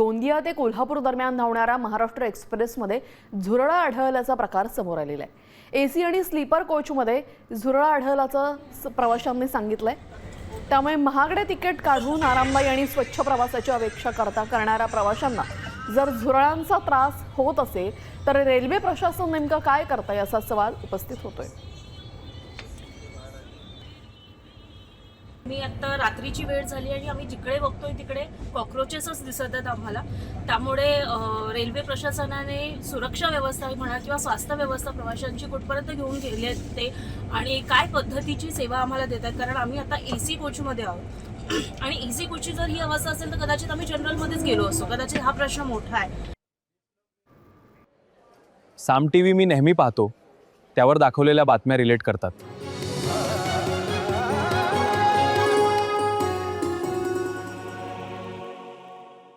गोंदिया ते कोल्हापूर दरम्यान धावणाऱ्या महाराष्ट्र एक्सप्रेसमध्ये झुरळ आढळल्याचा प्रकार समोर आलेला आहे। एसी आणि स्लीपर कोचमध्ये झुरळ आढळल्याचं प्रवाशांनी सांगितलंय। त्यामुळे महागडे तिकीट काढून आरामदायी आणि स्वच्छ प्रवासाची अपेक्षा करणाऱ्या प्रवाशांना जर झुरळांचा त्रास होत असेल तर रेल्वे प्रशासन नेमकं काय करतंय असा सवाल उपस्थित होतोय। मी आता रात्रीची वेळ झाली आणि आम्ही जिकडे बघतोय तिकडे कॉकरोचेसच दिसत आहेत आम्हाला। त्यामुळे रेल्वे प्रशासनाने सुरक्षा व्यवस्था म्हणा किंवा स्वास्थ्य व्यवस्था प्रवाशांची कुठपर्यंत घेऊन गेले आहेत ते आणि काय पद्धतीची सेवा आम्हाला देतात, कारण आम्ही आता एसी कोचमध्ये आहोत आणि एसी कोचची जर ही अवस्था असेल तर कदाचित आम्ही जनरलमध्येच गेलो असतो। कदाचित हा प्रश्न मोठा आहे। साम टीव्ही मी नेहमी पाहतो, त्यावर दाखवलेल्या बातम्या रिलेट करतात।